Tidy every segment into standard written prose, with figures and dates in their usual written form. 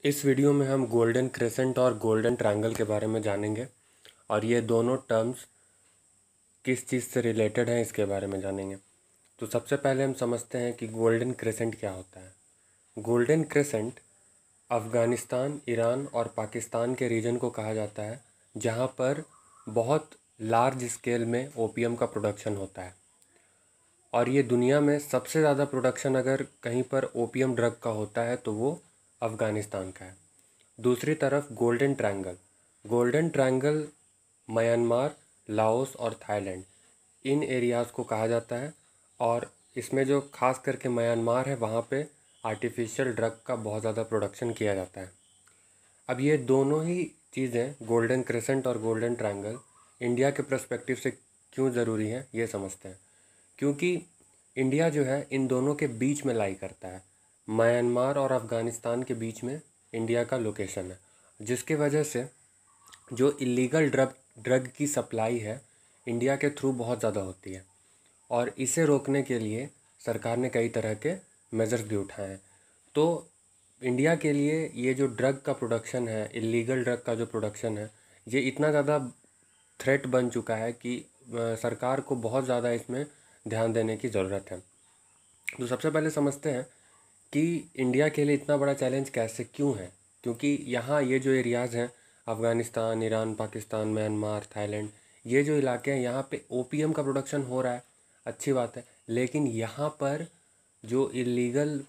इस वीडियो में हम गोल्डन क्रेसेंट और गोल्डन ट्रायंगल के बारे में जानेंगे और ये दोनों टर्म्स किस चीज़ से रिलेटेड हैं इसके बारे में जानेंगे। तो सबसे पहले हम समझते हैं कि गोल्डन क्रेसेंट क्या होता है। गोल्डन क्रेसेंट अफ़गानिस्तान, ईरान और पाकिस्तान के रीजन को कहा जाता है जहाँ पर बहुत लार्ज स्केल में ओपीएम का प्रोडक्शन होता है और ये दुनिया में सबसे ज़्यादा प्रोडक्शन अगर कहीं पर ओपीएम ड्रग का होता है तो वो अफ़गानिस्तान का है। दूसरी तरफ गोल्डन ट्रायंगल म्यांमार, लाओस और थाईलैंड इन एरियाज़ को कहा जाता है और इसमें जो खास करके म्यांमार है वहाँ पे आर्टिफिशियल ड्रग का बहुत ज़्यादा प्रोडक्शन किया जाता है। अब ये दोनों ही चीज़ें गोल्डन क्रेसेंट और गोल्डन ट्रायंगल इंडिया के पर्सपेक्टिव से क्यों ज़रूरी है ये समझते हैं। क्योंकि इंडिया जो है इन दोनों के बीच में लाई करता है। म्यांमार और अफ़गानिस्तान के बीच में इंडिया का लोकेशन है, जिसके वजह से जो इलीगल ड्रग की सप्लाई है इंडिया के थ्रू बहुत ज़्यादा होती है और इसे रोकने के लिए सरकार ने कई तरह के मेजर्स भी उठाए हैं। तो इंडिया के लिए ये जो ड्रग का प्रोडक्शन है, इलीगल ड्रग का जो प्रोडक्शन है, ये इतना ज़्यादा थ्रेट बन चुका है कि सरकार को बहुत ज़्यादा इसमें ध्यान देने की ज़रूरत है। तो सबसे पहले समझते हैं कि इंडिया के लिए इतना बड़ा चैलेंज कैसे क्यों है। क्योंकि यहाँ ये जो एरियाज़ हैं Afghanistan, Iran, Pakistan, Myanmar, Thailand, ये जो इलाके हैं यहाँ पे ओपीएम का प्रोडक्शन हो रहा है, अच्छी बात है। लेकिन यहाँ पर जो इलीगल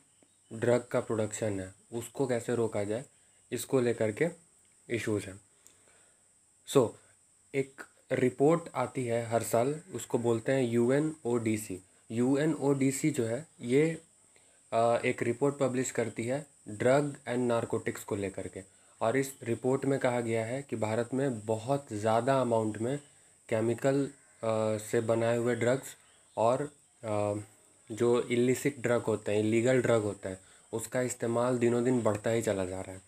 ड्रग का प्रोडक्शन है उसको कैसे रोका जाए, इसको लेकर के इश्यूज़ हैं। एक रिपोर्ट आती है हर साल, उसको बोलते हैं यूएनओडीसी। यूएनओडीसी जो है ये एक रिपोर्ट पब्लिश करती है ड्रग एंड नारकोटिक्स को लेकर के। और इस रिपोर्ट में कहा गया है कि भारत में बहुत ज़्यादा अमाउंट में केमिकल से बनाए हुए ड्रग्स और जो इलिसिट ड्रग होते हैं, इलीगल ड्रग होता है, उसका इस्तेमाल दिनों दिन बढ़ता ही चला जा रहा है।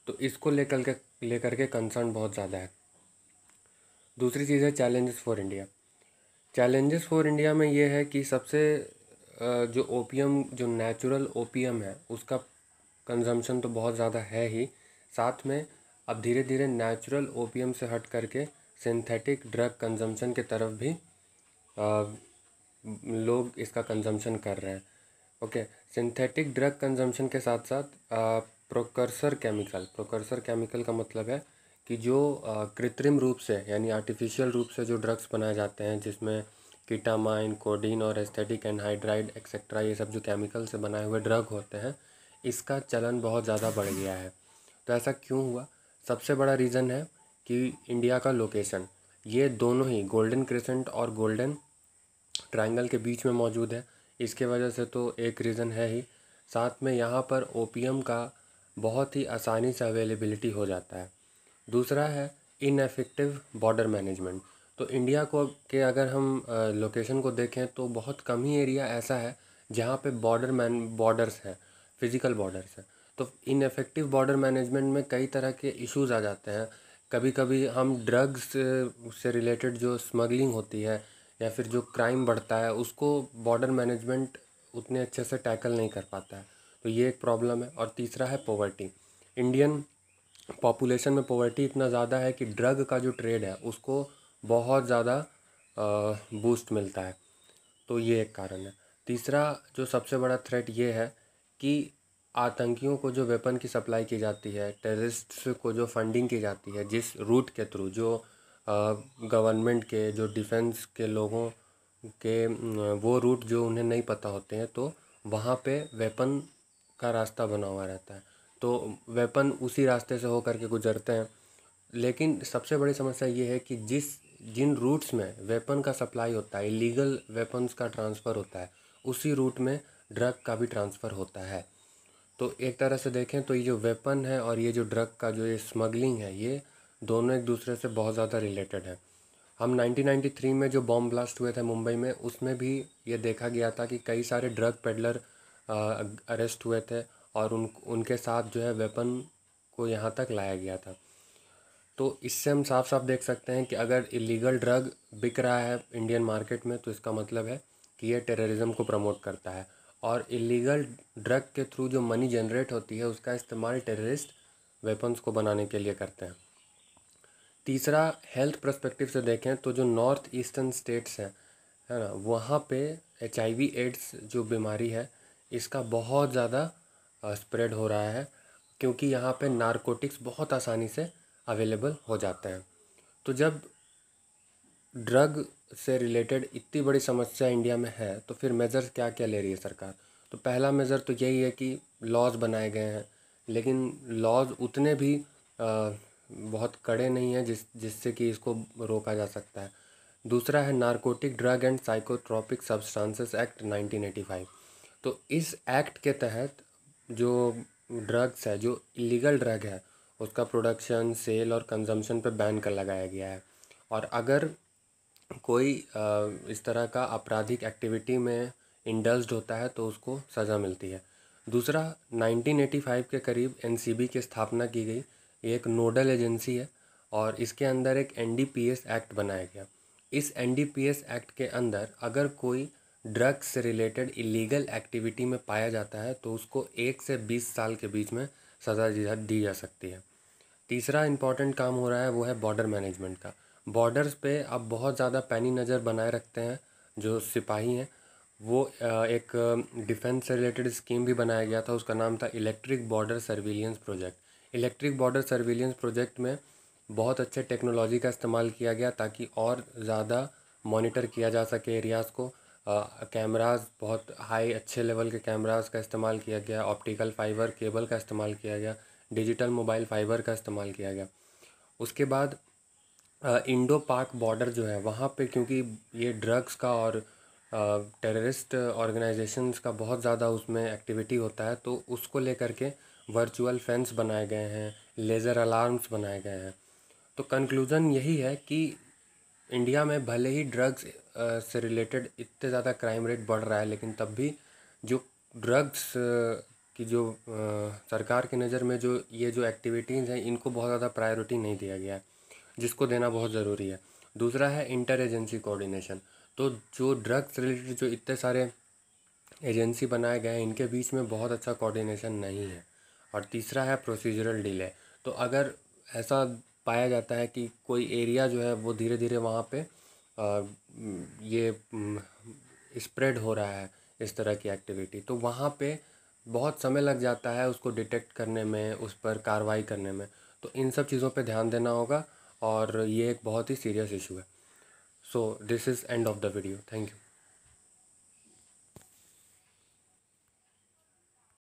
तो इसको लेकर के कंसर्न बहुत ज़्यादा है। दूसरी चीज़ है challenges for India. Challenges for India में ये है कि सबसे जो ओपीएम, जो नेचुरल ओपीएम है उसका कंजम्पशन तो बहुत ज़्यादा है ही, साथ में अब धीरे धीरे नेचुरल ओपीएम से हट करके सिंथेटिक ड्रग कंजम्पशन की तरफ भी लोग इसका कंजम्पशन कर रहे हैं। ओके, सिंथेटिक ड्रग कंजम्पशन के साथ साथ प्रोकर्सर केमिकल का मतलब है कि जो कृत्रिम रूप से यानी आर्टिफिशियल रूप से जो ड्रग्स बनाए जाते हैं, जिसमें कीटामाइन, कोडीन और एस्थेटिक एनहाइड्राइड एक्सेट्रा, ये सब जो केमिकल से बनाए हुए ड्रग होते हैं, इसका चलन बहुत ज़्यादा बढ़ गया है। तो ऐसा क्यों हुआ? सबसे बड़ा रीज़न है कि इंडिया का लोकेशन, ये दोनों ही गोल्डन क्रेसेंट और गोल्डन ट्रायंगल के बीच में मौजूद है। इसके वजह से तो एक रीज़न है ही, साथ में यहाँ पर ओपीएम का बहुत ही आसानी से अवेलेबिलिटी हो जाता है। दूसरा है इनएफेक्टिव बॉर्डर मैनेजमेंट। तो इंडिया को के अगर हम लोकेशन को देखें तो बहुत कम ही एरिया ऐसा है जहाँ पे बॉर्डर्स हैं, फिज़िकल बॉर्डर्स हैं। तो इनएफेक्टिव बॉर्डर मैनेजमेंट में कई तरह के इश्यूज़ आ जाते हैं। कभी कभी हम ड्रग्स से रिलेटेड जो स्मगलिंग होती है या फिर जो क्राइम बढ़ता है उसको बॉर्डर मैनेजमेंट उतने अच्छे से टैकल नहीं कर पाता है। तो ये एक प्रॉब्लम है। और तीसरा है पॉवर्टी। इंडियन पॉपुलेशन में पॉवर्टी इतना ज़्यादा है कि ड्रग का जो ट्रेड है उसको बहुत ज़्यादा बूस्ट मिलता है। तो ये एक कारण है। तीसरा जो सबसे बड़ा थ्रेट ये है कि आतंकियों को जो वेपन की सप्लाई की जाती है, टेररिस्ट्स को जो फंडिंग की जाती है, जिस रूट के थ्रू, जो गवर्नमेंट के, जो डिफेंस के लोगों के वो रूट जो उन्हें नहीं पता होते हैं, तो वहाँ पे वेपन का रास्ता बना हुआ रहता है। तो वेपन उसी रास्ते से होकर के गुजरते हैं। लेकिन सबसे बड़ी समस्या ये है कि जिन रूट्स में वेपन का सप्लाई होता है, इलीगल वेपन्स का ट्रांसफ़र होता है, उसी रूट में ड्रग का भी ट्रांसफ़र होता है। तो एक तरह से देखें तो ये जो वेपन है और ये जो ड्रग का जो ये स्मगलिंग है, ये दोनों एक दूसरे से बहुत ज़्यादा रिलेटेड है। हम 1993 में जो बॉम्ब ब्लास्ट हुए थे मुंबई में, उसमें भी ये देखा गया था कि कई सारे ड्रग पेडलर अरेस्ट हुए थे और उनके साथ जो है वेपन को यहाँ तक लाया गया था। तो इससे हम साफ साफ देख सकते हैं कि अगर इलीगल ड्रग बिक रहा है इंडियन मार्केट में तो इसका मतलब है कि ये टेररिज्म को प्रमोट करता है। और इलीगल ड्रग के थ्रू जो मनी जनरेट होती है उसका इस्तेमाल टेररिस्ट वेपन्स को बनाने के लिए करते हैं। तीसरा, हेल्थ पर्सपेक्टिव से देखें तो जो नॉर्थ ईस्टर्न स्टेट्स हैं, है ना, वहाँ पे HIV एड्स जो बीमारी है इसका बहुत ज़्यादा स्प्रेड हो रहा है, क्योंकि यहाँ पे नारकोटिक्स बहुत आसानी से अवेलेबल हो जाते हैं। तो जब ड्रग से रिलेटेड इतनी बड़ी समस्या इंडिया में है तो फिर मेजर्स क्या क्या ले रही है सरकार। तो पहला मेज़र तो यही है कि लॉज बनाए गए हैं, लेकिन लॉज उतने भी बहुत कड़े नहीं हैं जिससे कि इसको रोका जा सकता है। दूसरा है narcotic drug and psychotropic substances act 1985। तो इस एक्ट के तहत जो ड्रग्स है, जो इलीगल ड्रग है, उसका प्रोडक्शन, सेल और कंजम्पशन पे बैन कर लगाया गया है। और अगर कोई इस तरह का आपराधिक एक्टिविटी में इंडल्ज्ड होता है तो उसको सज़ा मिलती है। दूसरा, 1985 के करीब NCB की स्थापना की गई। ये एक नोडल एजेंसी है और इसके अंदर एक NDPS एक्ट बनाया गया। इस NDPS एक्ट के अंदर अगर कोई ड्रग्स से रिलेटेड इलीगल एक्टिविटी में पाया जाता है तो उसको 1 से 20 साल के बीच में सज़ा दी जा सकती है। तीसरा इम्पॉर्टेंट काम हो रहा है वो है बॉर्डर मैनेजमेंट का। बॉर्डर्स पे अब बहुत ज़्यादा पैनी नज़र बनाए रखते हैं जो सिपाही हैं। वो एक डिफेंस से रिलेटेड स्कीम भी बनाया गया था, उसका नाम था electric border surveillance project. Electric border surveillance project में बहुत अच्छे टेक्नोलॉजी का इस्तेमाल किया गया ताकि और ज़्यादा मॉनिटर किया जा सके एरियाज़ को। कैमरास, बहुत हाई अच्छे लेवल के कैमरास का इस्तेमाल किया गया, ऑप्टिकल फाइबर केबल का इस्तेमाल किया गया, डिजिटल मोबाइल फाइबर का इस्तेमाल किया गया। उसके बाद इंडो पाक बॉर्डर जो है वहाँ पे, क्योंकि ये ड्रग्स का और टेररिस्ट ऑर्गेनाइजेशंस का बहुत ज़्यादा उसमें एक्टिविटी होता है, तो उसको लेकर के वर्चुअल फेंस बनाए गए हैं, लेज़र अलार्म्स बनाए गए हैं। तो कंक्लूज़न यही है कि इंडिया में भले ही ड्रग्स से रिलेटेड इतने ज़्यादा क्राइम रेट बढ़ रहा है, लेकिन तब भी जो ड्रग्स की जो सरकार की नज़र में जो एक्टिविटीज़ हैं इनको बहुत ज़्यादा प्रायोरिटी नहीं दिया गया है, जिसको देना बहुत ज़रूरी है। दूसरा है इंटर एजेंसी कोऑर्डिनेशन। तो जो ड्रग्स रिलेटेड जो इतने सारे एजेंसी बनाए गए हैं इनके बीच में बहुत अच्छा कोऑर्डिनेशन नहीं है। और तीसरा है प्रोसीजरल डिले। तो अगर ऐसा पाया जाता है कि कोई एरिया जो है वो धीरे धीरे वहाँ पे ये स्प्रेड हो रहा है इस तरह की एक्टिविटी, तो वहाँ पे बहुत समय लग जाता है उसको डिटेक्ट करने में, उस पर कार्रवाई करने में। तो इन सब चीज़ों पे ध्यान देना होगा और ये एक बहुत ही सीरियस इशू है। So this is end of the video. Thank you.